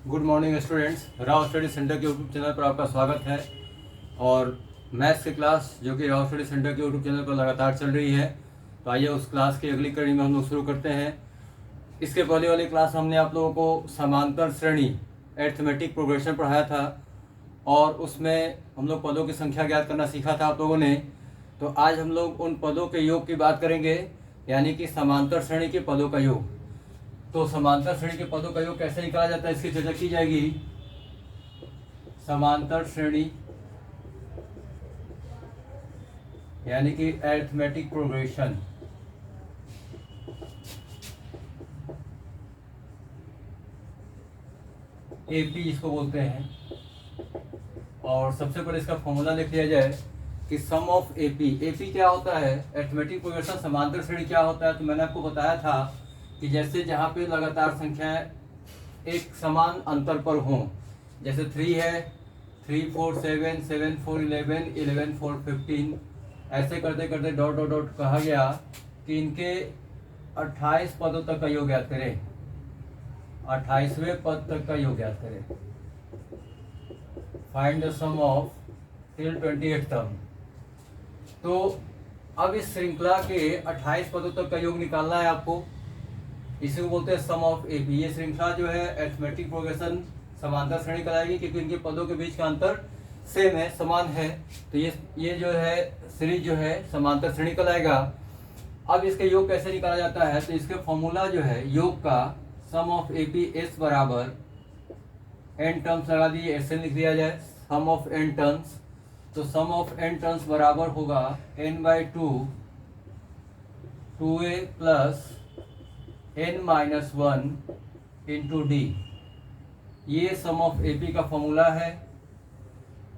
Good morning students, Rao study centre के YouTube channel पर आपका स्वागत है। और मैथ्स की क्लास जो कि राव स्टडी सेंटर के यूट्यूब चैनल पर लगातार चल रही है, तो आइए उस क्लास की अगली कड़ी में हम लोग शुरू करते हैं। इसके पहले वाली क्लास हमने आप लोगों को समांतर श्रेणी अरिथमेटिक प्रोग्रेशन पढ़ाया था और उसमें हम लोग पदों की संख्या ज्ञात करना सीखा था आप लोगों ने। तो आज हम लोग उन पदों के योग की बात करेंगे, यानी कि समांतर श्रेणी के पदों का योग। तो समांतर श्रेणी के पदों का योग कैसे निकाला जाता है, इसकी चर्चा की जाएगी। समांतर श्रेणी यानी कि अरिथमेटिक प्रोग्रेशन, एपी जिसको बोलते हैं। और सबसे पहले इसका फॉर्मूला लिख लिया जाए कि सम ऑफ एपी। एपी क्या होता है, अरिथमेटिक प्रोग्रेशन समांतर श्रेणी क्या होता है। तो मैंने आपको बताया था कि जैसे जहाँ पे लगातार संख्याएं एक समान अंतर पर हों, जैसे 3 है, 3 4 7, 7 4 11, 11 4 15, ऐसे करते करते डॉट डॉट डॉट कहा गया कि इनके 28 पदों तक का योग ज्ञात करें, 28वें पद तक का योग ज्ञात करें। Find the sum of till 28th term. तो अब इस श्रृंखला के 28 पदों तक का योग निकालना है आपको। इसी को बोलते हैं सम ऑफ एपी। ये श्रृंखला जो है अरिथमेटिक प्रोग्रेशन समांतर श्रेणी कहलाएगी, क्योंकि इनके पदों के बीच का अंतर सेम है, समान है। तो ये जो है सीरीज जो है समांतर श्रेणी कहलाएगा। अब इसके योग कैसे निकाला जाता है, तो इसके फॉर्मूला जो है योग का सम ऑफ एपी एस बराबर एन टर्म्स लगा दिए, एस लिख दिया जाए सम ऑफ एन टर्म्स। तो सम ऑफ एन टर्म्स बराबर होगा n/2 2a plus n-1 into D. ये सम ऑफ एपी का फॉर्मूला है।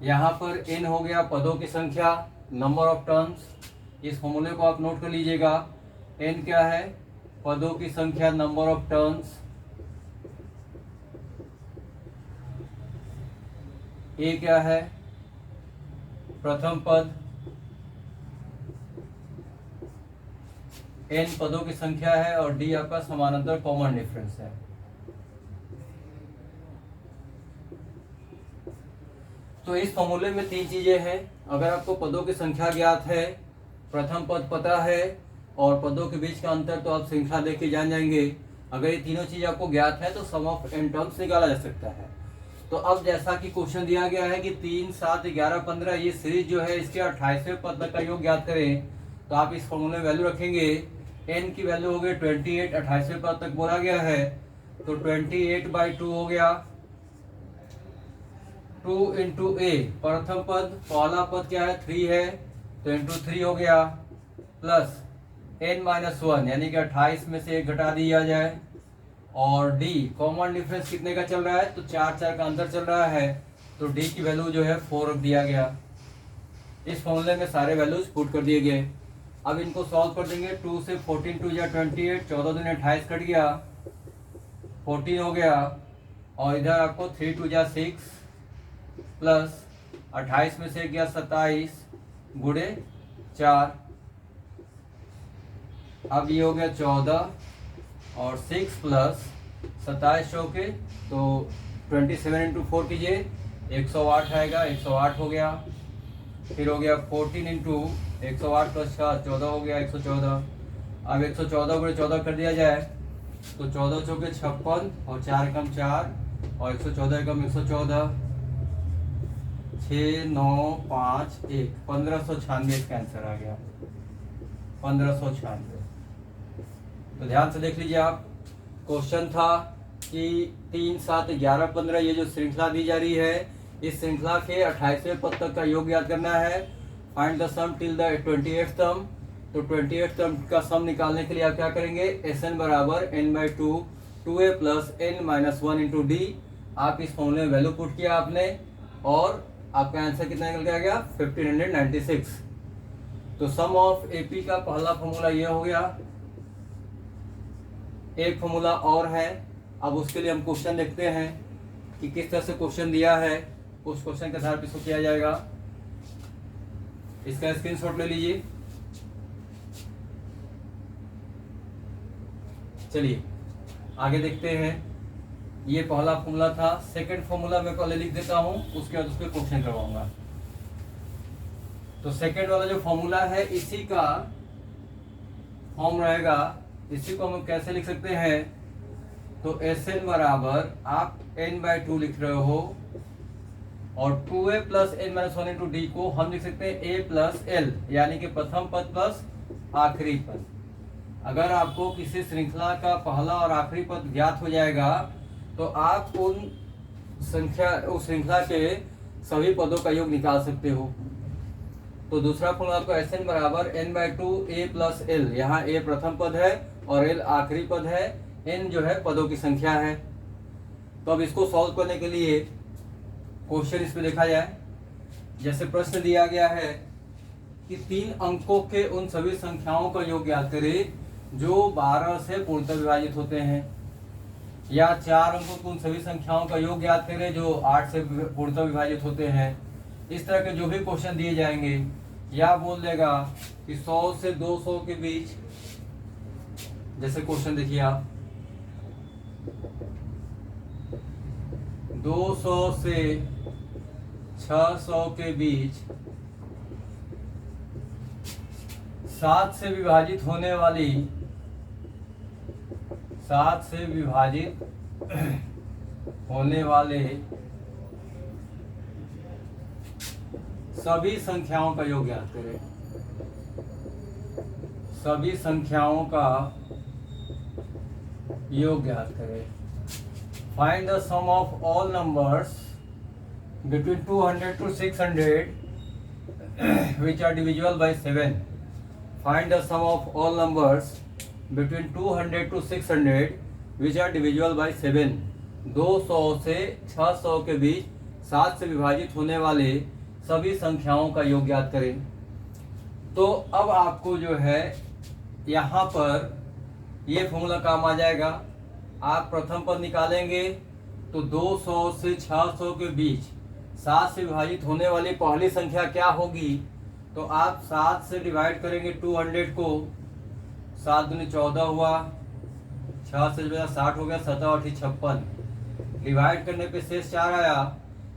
यहाँ पर n हो गया पदों की संख्या, नंबर ऑफ टर्म्स। इस फॉर्मूले को आप नोट कर लीजिएगा। n क्या है, पदों की संख्या, नंबर ऑफ टर्म्स। a क्या है, प्रथम पद। n पदों की संख्या है और d आपका समानांतर कॉमन डिफरेंस है। तो इस फॉर्मूले में 3 चीजें हैं। अगर आपको पदों की संख्या ज्ञात है, प्रथम पद पता है और पदों के बीच का अंतर, तो आप श्रृंखला देख के जान जाएंगे। अगर ये तीनों चीज आपको ज्ञात है तो सम ऑफ एन टर्म्स निकाला जा सकता है। तो अब जैसा कि क्वेश्चन दिया गया है कि 3 7 11 15 ये सीरीज जो है, इसके 28वें पद तक का योग ज्ञात करें, तो आप इस फॉर्मूले में वैल्यू रखेंगे। n की वैल्यू हो गई 28, 28वें पद तक बोला गया है, तो 28/2 हो गया। 2 इंटू ए, प्रथम पद, पहला पद क्या है 3 है, तो इंटू 3 हो गया, प्लस n-1 यानी कि 28 में से 1 घटा दिया जाए। और d कॉमन डिफरेंस कितने का चल रहा है, तो 4 4 का अंतर चल रहा है, तो d की वैल्यू जो है 4 रख दिया गया। इस फॉर्मूले में सारे वैल्यूज पुट कर दिए गए। अब इनको सॉल्व कर देंगे। 2 से 14 2 या 28, 14 दूनी 28 कट गया, 14 हो गया। और इधर आपको 3 2 या 6 प्लस 28 में से गया 27 गुणे 4। अब ये हो गया 14 और 6 प्लस 27 चौके, तो 27 इंटू 4 कीजिए, 108 आएगा, 108 हो गया। फिर हो गया 14 इंटू 108 प्लस 4 14 हो गया, 114। अब 114 गुणे 14 कर दिया जाए, तो 14 चौके 56 और 4 कम 4 और 114 कम 114, 6 9 5 1 1596 इसका आंसर आ गया, 1596। तो ध्यान से देख लीजिए आप। क्वेश्चन था कि 3 7 11 15 ये जो श्रृंखला दी जा रही है, इस श्रृंखला के 28वें पद तक का योग ज्ञात करना है। Find the sum till the 28th term. तो 28th टर्म का सम निकालने के लिए आप क्या करेंगे, Sn बराबर n/2 2a plus n-1 into D. आप इस फॉर्मूले में वैल्यू पुट किया आपने और आपका आंसर कितना निकल के आ गया, 1596। तो सम ऑफ एपी का पहला फॉर्मूला ये हो गया। एक फॉर्मूला और है, अब उसके लिए हम क्वेश्चन देखते हैं कि किस तरह से क्वेश्चन दिया है। उस क्वेश्चन के आधार पर इसको किया जाएगा। इसका स्क्रीनशॉट ले लीजिए। चलिए आगे देखते हैं। ये पहला फॉर्मूला था। सेकंड फॉर्मूला मैं पहले लिख देता हूँ, उसके बाद उस पर क्वेश्चन करवाऊंगा। तो सेकंड वाला जो फॉर्मूला है इसी का फॉर्म रहेगा। इसी को हम कैसे लिख सकते हैं, तो Sn बराबर आप n/2 लिख रहे हो और 2a plus n minus 1 into D को हम लिख सकते हैं a प्लस l, यानी कि प्रथम पद प्लस आखिरी पद। अगर आपको किसी श्रृंखला का पहला और आखिरी पद ज्ञात हो जाएगा तो आप उस श्रृंखला के सभी पदों का योग निकाल सकते हो। तो दूसरा फॉर्मूला आपको Sn बराबर n/2 a प्लस l, यहाँ a प्रथम पद है और l आखिरी पद है, n जो है पदों की संख्या है। तो अब इसको सॉल्व करने के लिए क्वेश्चन इस पे देखा जाए। जैसे प्रश्न दिया गया है कि 3 अंकों के उन सभी संख्याओं का योग ज्ञात करें जो 12 से पूर्णतः विभाजित होते हैं, या 4 अंकों की उन सभी संख्याओं का योग ज्ञात करें जो 8 से पूर्णतः विभाजित होते हैं। इस तरह के जो भी क्वेश्चन दिए जाएंगे, या बोल देगा कि 100 से 200 के बीच, जैसे क्वेश्चन देखिए आप 200 से 600 के बीच 7 से विभाजित होने वाली 7 से विभाजित होने वाले सभी संख्याओं का योग ज्ञात करें। सभी संख्याओं का योग ज्ञात करें। Find the sum of all numbers between 200 to 600 which are divisible by 7. Find the sum of all numbers between 200 to 600 which are divisible by 7. 200 से 600 के बीच 7 से विभाजित होने वाले सभी संख्याओं का योग ज्ञात करें। तो अब आपको जो है यहाँ पर ये फॉर्मूला काम आ जाएगा। आप प्रथम पद निकालेंगे तो 200 से 600 के बीच 7 से विभाजित होने वाली पहली संख्या क्या होगी, तो आप 7 से डिवाइड करेंगे 200 को, 7 दूनी 14 हुआ, 6 से 60 हो गया, 7 8 56, डिवाइड करने पे शेष 4 आया।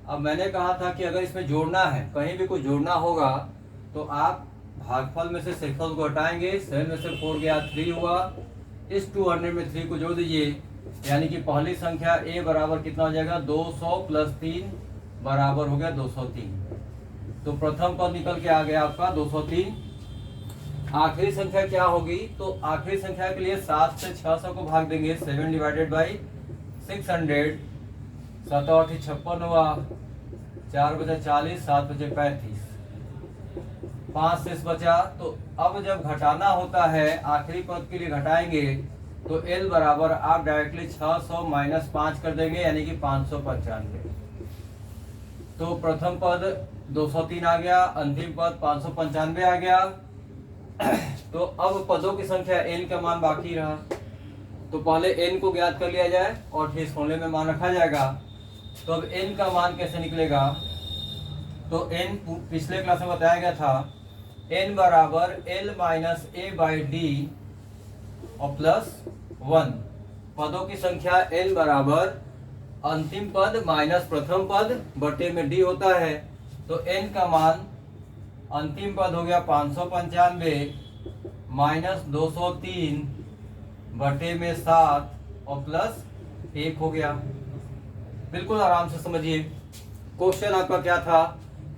अब मैंने कहा था कि अगर इसमें जोड़ना है, कहीं भी कुछ जोड़ना होगा तो आप भागफल में से शेषफल को हटाएंगे। 7 में से 4 गया, 3 हुआ, इस 200 में 3 को जोड़ दीजिए, यानी कि पहली संख्या a बराबर कितना हो जाएगा, 200 प्लस 3 बराबर हो गया 203। तो प्रथम पद निकल के आ गया आपका 203। आखिरी संख्या क्या होगी, तो आखिरी संख्या के लिए 7 से 600 को भाग देंगे, 7 डिवाइडेड बाई 600, 7 8 56 हुआ, 4 बचा 40, 7 बचे 35, 5 शेष बचा। तो अब जब घटाना होता है आखिरी पद के लिए घटाएंगे तो L बराबर आप डायरेक्टली 600 माइनस 5 कर देंगे, यानी कि 595। तो प्रथम पद 203 आ गया, अंतिम पद 595 आ गया। तो अब पदों की संख्या n का मान बाकी रहा, तो पहले n को ज्ञात कर लिया जाए और फिर इस फॉर्मूले में मान रखा जाएगा। तो अब n का मान कैसे निकलेगा, तो n पिछले क्लास में बताया गया था, n बराबर l minus a by D और प्लस 1। पदों की संख्या n बराबर अंतिम पद माइनस प्रथम पद बटे में d होता है। तो n का मान अंतिम पद हो गया 595 माइनस 203 बटे में 7 और प्लस 1 हो गया। बिल्कुल आराम से समझिए। क्वेश्चन आपका क्या था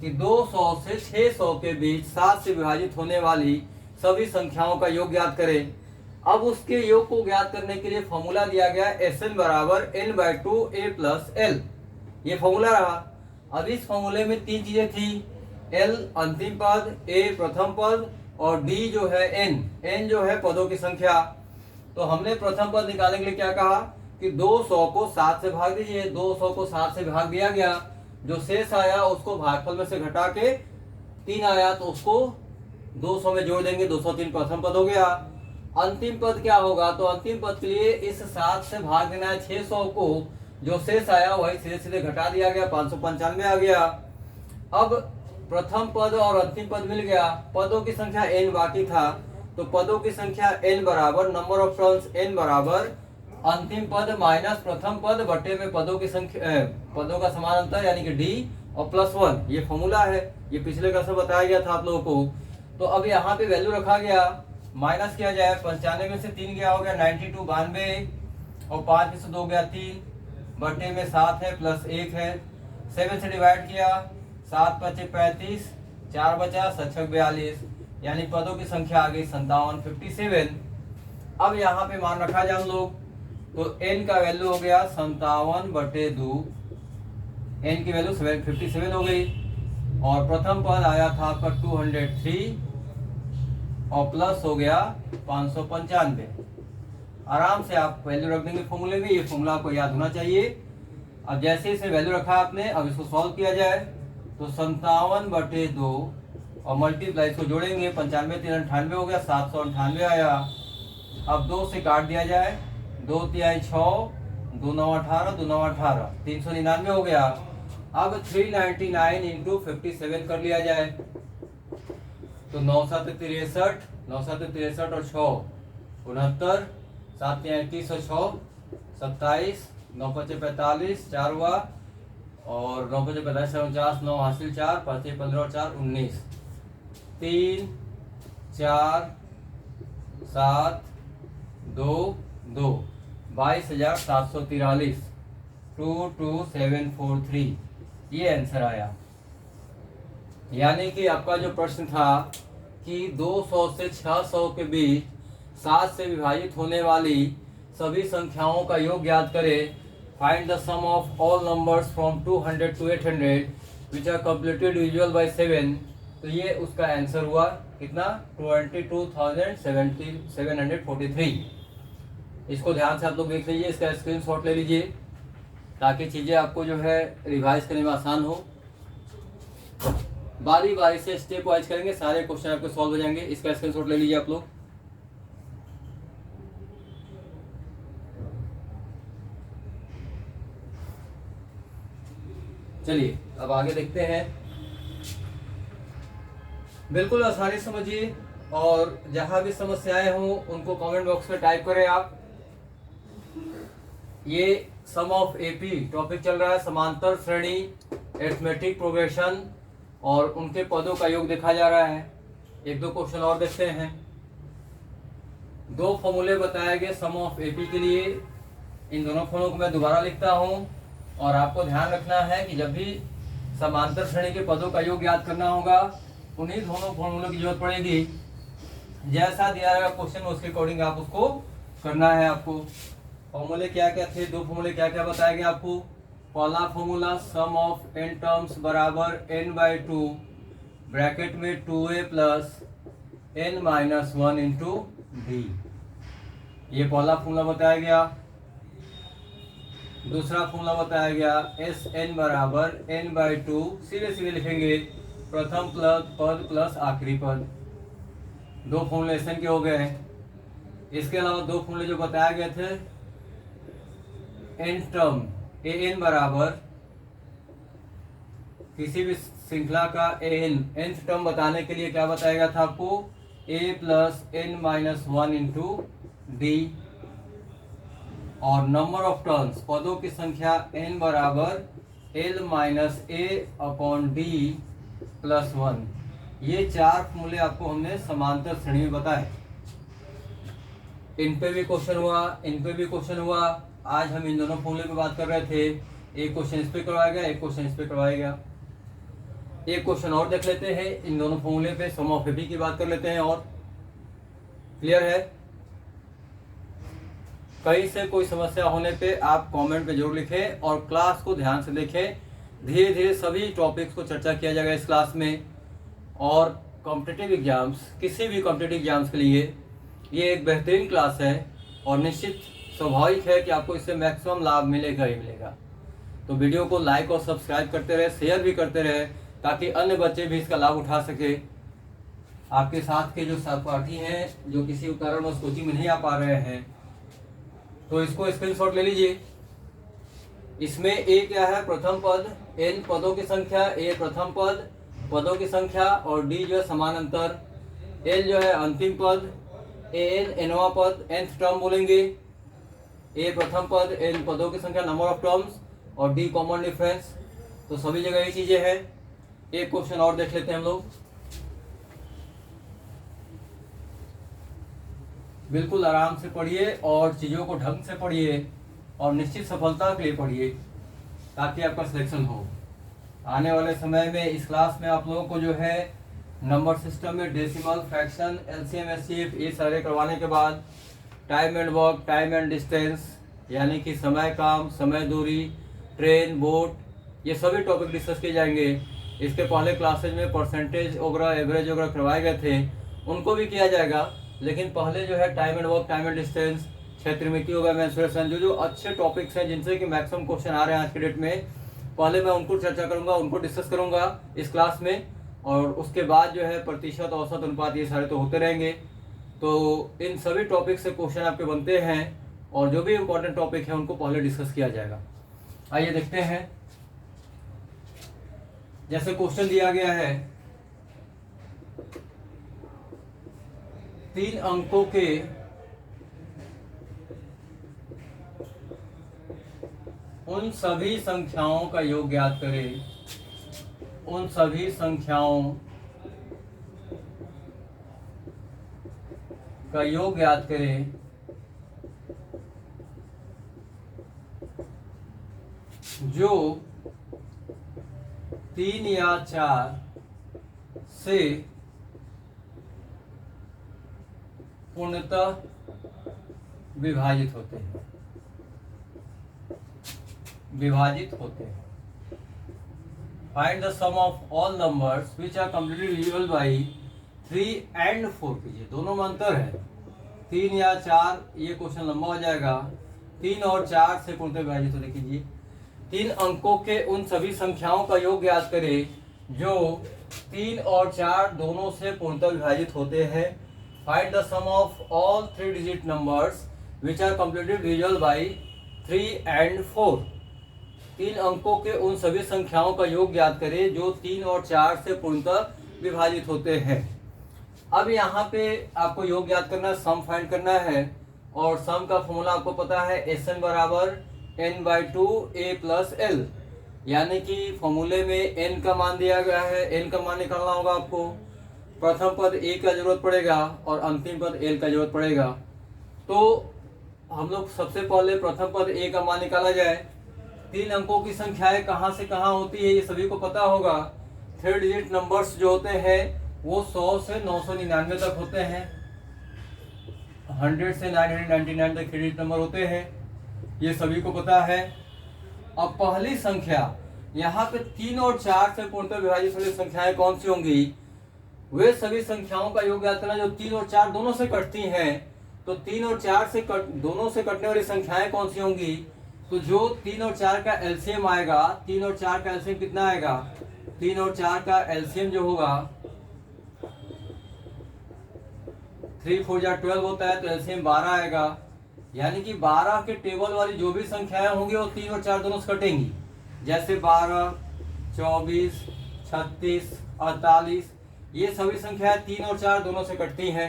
कि 200 से 600 के बीच 7 से विभाजित होने वाली सभी संख्याओं का योग ज्ञात करें। अब उसके योग को ज्ञात करने के लिए फॉर्मूला दिया गया Sn बराबर n/2 a प्लस l, ये फॉर्मूला रहा। अब इस फॉर्मूले में 3 चीजें थी, l अंतिम पद, a प्रथम पद और d जो है n जो है पदों की संख्या। तो हमने प्रथम पद निकालने के लिए क्या कहा कि 200 को 7 से भाग दीजिए। 200 को 7 से भाग दिया गया, जो शेष आया उसको भागफल में से घटा के 3 आया तो उसको 200 में जोड़ देंगे, 203 प्रथम पद हो गया। अंतिम पद क्या होगा, तो अंतिम पद के लिए इस 7 से भाग देना है 600 को, जो शेष आया वही सीधे सीधे घटा दिया गया, 595 आ गया। अब प्रथम पद और अंतिम पद मिल गया, पदों की संख्या n बाकी था। तो पदों की संख्या n बराबर नंबर ऑफ टर्न्स n बराबर अंतिम पद माइनस प्रथम पद बटे में पदों की संख्या, पदों का समान अंतर यानी कि डी और +1, ये फॉर्मूला है, ये पिछले क्लास में बताया गया था आप लोगों को। तो अब यहाँ पे वैल्यू रखा गया, माइनस किया जाए, 95 में से 3 गया हो गया 92, 92, और 5 में से 2 गया 3, बटे में 7 है प्लस 1 है, 7 से डिवाइड किया, 7 × 5 = 35, 4 बचा, 7 × 42, यानी पदों की संख्या आ गई 57, 57। अब यहाँ पे मान रखा जाए हम लोग, तो n का वैल्यू हो गया 57/2, n की वैल्यू 57 हो गई, और प्रथम पद आया था आपका 203 और प्लस हो गया 595। आराम से आप वैल्यू रख देंगे फॉर्मूले में, ये फॉर्मूला आपको याद होना चाहिए। अब जैसे इसे वैल्यू रखा आपने, अब इसको सॉल्व किया जाए तो 57/2 और मल्टीप्लाई, इसको जोड़ेंगे, 95 3 98 हो गया, 798 आया। अब 2 से काट दिया जाए, 2 × 6, 2 × 9 = 18, 2 × 9 = 18, 399 हो गया। अब 399 × 57 कर लिया जाए, तो 9 × 7 = 63, 9 × 7 = 63 और 6 69, 7 × 31 और 6 27, 9 × 5 = 45, 4 हुआ, और 9 × 5 = 45, 49, 9 हासिल 4, 5 × 15 और 4 19, 3 4 7 2 2, 22,743, 22743, ये आंसर आया। यानी कि आपका जो प्रश्न था कि 200 से 600 के बीच 7 से विभाजित होने वाली सभी संख्याओं का योग ज्ञात करें, find the sum of all numbers from 200 to 800 which are completed divisible by 7, तो ये उसका आंसर हुआ कितना, 22,743। इसको ध्यान से आप लोग देख लीजिए, इसका स्क्रीनशॉट ले लीजिए ताकि चीज़ें आपको जो है रिवाइज करने में आसान हो। बारी बारी से स्टेप वाइज करेंगे, सारे क्वेश्चन आपके सॉल्व हो जाएंगे। इसका स्क्रीनशॉट ले लीजिए आप लोग। चलिए अब आगे देखते हैं। बिल्कुल आसानी समझिए, और जहां भी समस्याएं हों उनको कमेंट बॉक्स में टाइप करें आप। ये सम ऑफ एपी टॉपिक चल रहा है, समांतर श्रेणी, अरिथमेटिक प्रोग्रेशन, और उनके पदों का योग देखा जा रहा है। एक दो क्वेश्चन और देखते हैं। 2 फॉर्मूले बताए गए सम ऑफ एपी के लिए, इन दोनों फॉर्मूलों को मैं दोबारा लिखता हूं, और आपको ध्यान रखना है कि जब भी समांतर श्रेणी के पदों का योग याद करना होगा, उन्हीं दोनों फॉर्मूलों की जरूरत पड़ेगी। जैसा दिया रहेगा क्वेश्चन उसके अकॉर्डिंग आप उसको करना है आपको। फॉर्मूले क्या क्या थे, 2 फॉर्मूले क्या क्या बताए गए आपको। पहला formula some of n terms बराबर n/2 ब्रैकेट में 2a plus n minus 1 into D, ये पहला फॉर्मूला बताया गया। दूसरा फॉर्मूला बताया गया Sn बराबर n/2, सीधे सीधे लिखेंगे, प्रथम पद प्लस आखिरी पद। 2 फॉर्मूले Sn के हो गए। इसके अलावा 2 फॉर्मूले जो बताए गए थे, n टर्म an बराबर किसी भी श्रृंखला का nth टर्म बताने के लिए क्या बताया गया था आपको, a plus n minus 1 into D, और नंबर ऑफ टर्न्स, पदों की संख्या n बराबर l minus a upon D plus 1। ये 4 फॉर्मूले आपको हमने समांतर श्रेणी में बताए। इन पे भी क्वेश्चन हुआ, इन पे भी क्वेश्चन हुआ। आज हम इन दोनों फॉर्मूले पे बात कर रहे थे। एक क्वेश्चन इस पे करवाया गया, एक क्वेश्चन इस पे करवाया गया। एक क्वेश्चन और देख लेते हैं, इन दोनों फॉर्मूले पे सम ऑफ एपी की बात कर लेते हैं। और क्लियर है? कहीं से कोई समस्या होने पे आप कमेंट में जरूर लिखें, और क्लास को ध्यान से देखें। धीरे धीरे सभी टॉपिक्स को चर्चा किया जाएगा इस क्लास में। और कॉम्पिटिटिव एग्जाम्स, किसी भी कॉम्पिटिटिव एग्जाम्स के लिए ये एक बेहतरीन क्लास है, और निश्चित स्वाभाविक है कि आपको इससे मैक्सिमम लाभ मिलेगा ही मिलेगा। तो वीडियो को लाइक और सब्सक्राइब करते रहे, शेयर भी करते रहे, ताकि अन्य बच्चे भी इसका लाभ उठा सके। आपके साथ के जो सहपाठी हैं, जो किसी कारणवश कोचिंग में नहीं आ पा रहे हैं, तो इसको स्क्रीनशॉट ले लीजिए। इसमें ए क्या है, प्रथम पद, एन पदों की संख्या, ए प्रथम पद पदों की संख्या, और डी जो है समान अंतर, एल जो है अंतिम पद, ए एन एनवा पद, nth टर्म बोलेंगे, ए प्रथम पद, एन पदों की संख्या नंबर ऑफ टर्म्स और डी कॉमन डिफरेंस। तो सभी जगह ये चीजें हैं। एक क्वेश्चन और देख लेते हैं हम लोग। बिल्कुल आराम से पढ़िए और चीज़ों को ढंग से पढ़िए और निश्चित सफलता के लिए पढ़िए ताकि आपका सिलेक्शन हो। आने वाले समय में इस क्लास में आप लोगों को जो है नंबर सिस्टम में डेसिमल, फ्रैक्शन, एलसीएम, एचसीएफ ये सारे करवाने के बाद time and work, time and distance यानी कि समय काम, समय दूरी, ट्रेन, बोट, ये सभी टॉपिक डिस्कस किए जाएंगे। इसके पहले क्लासेज में परसेंटेज वगैरह, एवरेज वगैरह करवाए गए थे, उनको भी किया जाएगा। लेकिन पहले जो है time and work, time and distance, क्षेत्रमिति होगा, मेंसुरेशन, जो अच्छे टॉपिक्स हैं जिनसे कि मैक्सिमम क्वेश्चन आ रहे हैं आज के डेट में, पहले मैं उनको चर्चा करूंगा, उनको डिस्कस करूंगा इस क्लास में। और उसके बाद जो है प्रतिशत, औसत, अनुपात, ये सारे तो होते रहेंगे। तो इन सभी टॉपिक से क्वेश्चन आपके बनते हैं और जो भी इम्पोर्टेंट टॉपिक है उनको पहले डिस्कस किया जाएगा। आइए देखते हैं। जैसे क्वेश्चन दिया गया है 3 अंकों के उन सभी संख्याओं का योग ज्ञात करें, उन सभी संख्याओं का योग ज्ञात करें जो 3 या 4 से पूर्णतः विभाजित होते हैं, find the sum of all numbers which are completely divisible by 3 and 4 कीजिए। दोनों में अंतर है, 3 या 4, ये क्वेश्चन लंबा हो जाएगा। 3 और 4 से पूर्णतः विभाजित होते कीजिए। 3 अंकों के उन सभी संख्याओं का योग ज्ञात करें जो 3 और 4 दोनों से पूर्णतः विभाजित होते हैं। Find the sum of all 3 digit numbers which are completely divisible by 3 and 4। 3 अंकों के उन सभी संख्याओं का योग ज्ञात करें जो 3 और 4 से पूर्णतः विभाजित होते हैं। अब यहाँ पे आपको योग ज्ञात करना है, सम फाइंड करना है। और सम का फॉर्मूला आपको पता है, SN बराबर n/2 a प्लस l, यानी कि फॉर्मूले में n का मान दिया गया है, n का मान निकालना होगा आपको। प्रथम पद a का जरूरत पड़ेगा और अंतिम पद l का जरूरत पड़ेगा। तो हम लोग सबसे पहले प्रथम पद a का मान निकाला जाए। 3 अंकों की संख्याएं कहाँ से कहाँ होती है ये सभी को पता होगा। 3 डिजिट नंबर्स जो होते हैं वो 100 से 999 तक होते हैं, 100 से 999 तक 3 डिजिट नंबर होते हैं, ये सभी को पता है। अब पहली संख्या यहाँ पे 3 और 4 से पूर्णतः विभाजित वाली संख्याएं कौन सी होंगी, वे सभी संख्याओं का योग ज्ञात करना जो 3 और 4 दोनों से कटती हैं। तो 3 और 4 से दोनों से कटने वाली संख्याएं कौन सी होंगी, तो जो 3 और 4 का एलसीएम आएगा, 3 और 4 का एलसीएम कितना आएगा, 3 और 4 का एलसीएम जो होगा 3 4 जा 12 होता है, तो एलसीएम 12 आएगा। यानी कि 12 के टेबल वाली जो भी संख्याएं होंगी वो 3 और 4 दोनों से कटेंगी। जैसे 12, 24, 36, 48, ये सभी संख्याएं 3 और 4 दोनों से कटती हैं।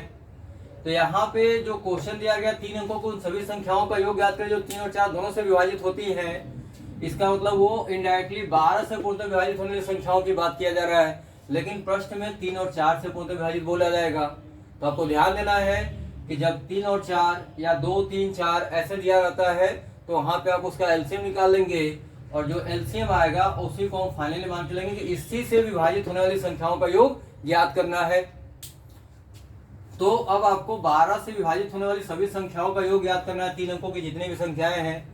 तो यहाँ पे जो क्वेश्चन दिया गया 3 अंकों को उन सभी संख्याओं का योग ज्ञात करें जो 3 और 4 दोनों से विभाजित होती हैं। इसका मतलब वो इनडायरेक्टली 12 से पूर्णतः विभाजित होने वाली संख्याओं की बात किया जा रहा है, लेकिन प्रश्न में 3 और 4 से पूर्णतः विभाजित बोला जाएगा। तो आपको ध्यान देना है कि जब 3 और 4 या 2 3 4 ऐसे दिया रहता है तो वहां पे आप उसका एलसीएम निकाल लेंगे और जो एलसीएम आएगा उसी को हम फाइनली मान के लेंगे कि इसी से विभाजित होने वाली संख्याओं का योग ज्ञात करना है। तो अब आपको 12 से विभाजित होने वाली सभी संख्याओं का योग ज्ञात करना है, 3 अंकों की जितनी भी संख्याएं हैं।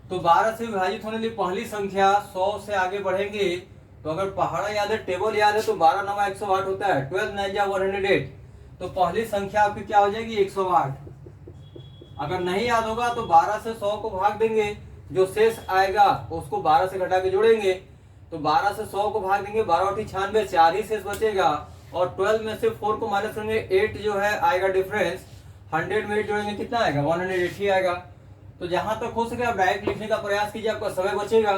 तो 12 से विभाजित होने वाली पहली संख्या 100 से आगे बढ़ेंगे तो अगर पहाड़ा याद है, टेबल याद है, तो 12 9 108 होता है, 12 9 जा 108। तो पहली संख्या आपकी क्या हो जाएगी 108। अगर नहीं याद होगा तो 12 से 100 को भाग देंगे, जो शेष आएगा उसको 12 से घटा के जोड़ेंगे। तो 12 से 100 को भाग देंगे, 12 8 96, 4 ही शेष बचेगा। और 12 में से 4 को माइनस करेंगे, 8 जो है आएगा डिफरेंस, 100 में 8 जोड़ेंगे कितना आएगा 180 आएगा। तो जहां तक हो सके आप डायरेक्ट लिखने का प्रयास कीजिए, आपका समय बचेगा।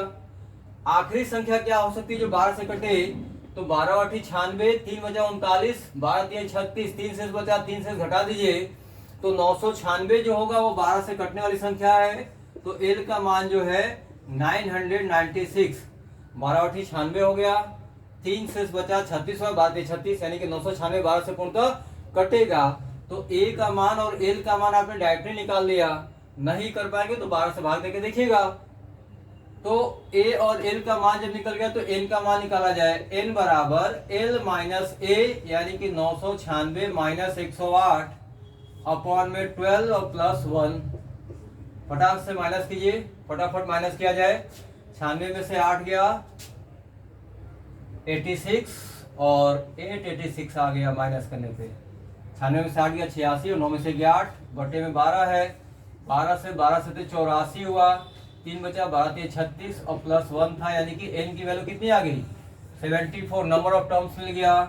आखिरी संख्या क्या हो सकती है जो 12 से कटे, तो 12 8 96, 3 बचा 39, 12 3 36, 3 शेष बचा, 3 शेष घटा दीजिए। तो तो 996 जो होगा वो 12 से कटने वाली संख्या है, तो एल का मान जो है 996, 12 96 हो गया, 3 से बचा 36 और 36, यानी कि 996 12 से पूर्णतः कटेगा। तो ए का मान और एल का मान आपने डायरेक्टली निकाल लिया, नहीं कर पाएंगे तो 12 से भाग देके देखिएगा। तो ए और एल का मान जब निकल गया तो एन का मान निकाला जाए, एन बराबर एल माइनस ए, यानी कि 996 माइनस 108 अपॉन में 12 और प्लस 1। फटाक से माइनस कीजिए, फटाफट माइनस किया जाए। 96 में से 8 गया 86 और 886 आ गया माइनस करने पे। 96 में से 8 गया 86 और 9 में से गया 8, बटे में 12 है, 12 से 84 हुआ, 3 बचा, 12 36 और प्लस 1 था, यानी कि n की वैल्यू कितनी आ गई 74। नंबर ऑफ टर्म्स मिल गया,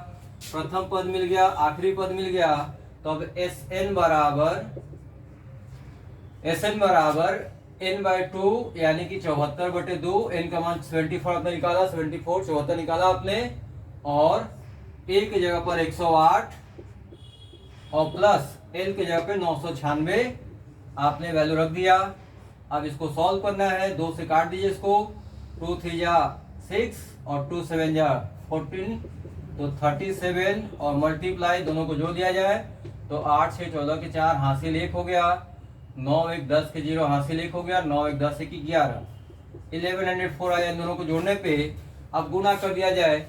प्रथम पद मिल गया, आखिरी पद मिल गया। तो अब Sn बराबर n/2 यानी कि 74/2, n का मान 74 आपने निकाला, 74 निकाला आपने, और a की जगह पर 108 और प्लस l की जगह पे 996 आपने वैल्यू रख दिया। अब इसको सॉल्व करना है, 2 से काट दीजिए इसको, 2 3 जा 6 और 2 7 जा 14, तो 37 और मल्टीप्लाई दोनों को जोड़ दिया जाए तो 8 6 14 के 4 हासिल 1 हो गया, 9 1 10 के 0 हासिल 1 हो गया, 9 1 10 1 11, 1104 आया। इन दोनों को जोड़ने पे अब गुना कर दिया जाए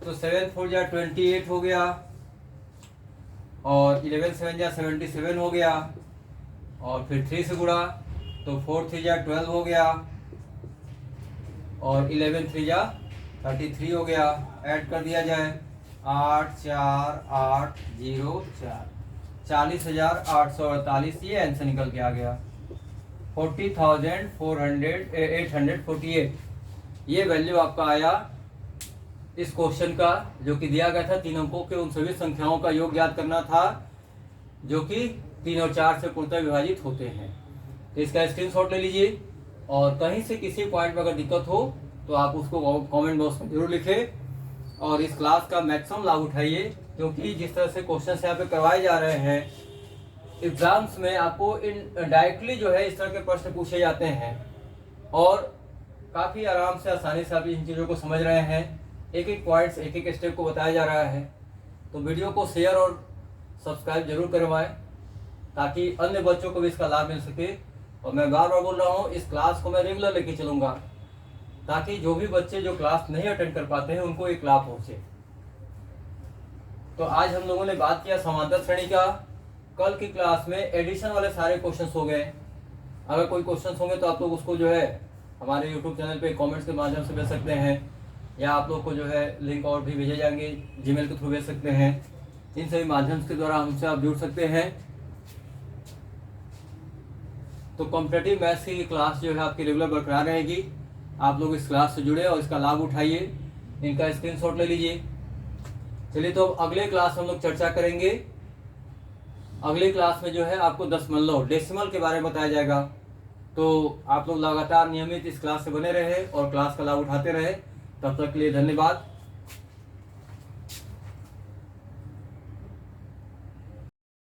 तो 7 4 जा 28 हो गया, और 11 7 जा 77 हो गया, और फिर 3 से गुणा तो 4 3 जा 12 हो गया, और 11 3 जा 33 हो गया। ऐड कर दिया जाए 8 4 8 0 4, 40,848, ये आंसर निकल के आ गया 40,848, ये वैल्यू आपका आया इस क्वेश्चन का, जो कि दिया गया था 3 अंकों के उन सभी संख्याओं का योग ज्ञात करना था जो कि 3 और 4 से पूर्णतः विभाजित होते हैं। तो इसका स्क्रीनशॉट ले लीजिए, और कहीं से किसी पॉइंट में अगर दिक्कत हो तो आप उसको कमेंट बॉक्स में जरूर लिखें, और इस क्लास का मैक्सिमम लाभ उठाइए, क्योंकि जिस तरह से क्वेश्चन यहाँ पे करवाए जा रहे हैं एग्जाम्स में, आपको डायरेक्टली जो है इस तरह के प्रश्न पूछे जाते हैं, और काफ़ी आराम से आसानी से आप इन चीज़ों को समझ रहे हैं, एक एक पॉइंट्स एक एक स्टेप को बताया जा रहा है। तो वीडियो को शेयर और सब्सक्राइब जरूर करवाएं, ताकि अन्य बच्चों को भी इसका लाभ मिल सके। और मैं बार बार बोल रहा हूँ, इस क्लास को मैं रेगुलर लेके चलूँगा, ताकि जो भी बच्चे जो क्लास नहीं अटेंड कर पाते हैं उनको एक लाभ पहुँचे। तो आज हम लोगों ने बात किया समांतर श्रेणी का। कल की क्लास में एडिशन वाले सारे क्वेश्चंस हो गए। अगर कोई क्वेश्चंस होंगे तो आप लोग उसको जो है हमारे यूट्यूब चैनल पे कमेंट्स के माध्यम से भेज सकते हैं, या आप लोग को जो है लिंक और भी भेजे जाएंगे, जीमेल के थ्रू भेज सकते हैं। इन सभी माध्यम के द्वारा हमसे आप जुड़ सकते हैं। तो कॉम्पिटिटिव मैथ्स की क्लास जो है आपकी रेगुलर बरकरार रहेगी। आप लोग इस क्लास से जुड़े और इसका लाभ उठाइए, इनका स्क्रीनशॉट ले लीजिए। चलिए, तो अगले क्लास हम लोग चर्चा करेंगे। अगले क्लास में जो है आपको दशमलव डेसिमल के बारे में बताया जाएगा। तो आप लोग लगातार नियमित इस क्लास से बने रहे और क्लास का लाभ उठाते रहे। तब तक के लिए धन्यवाद।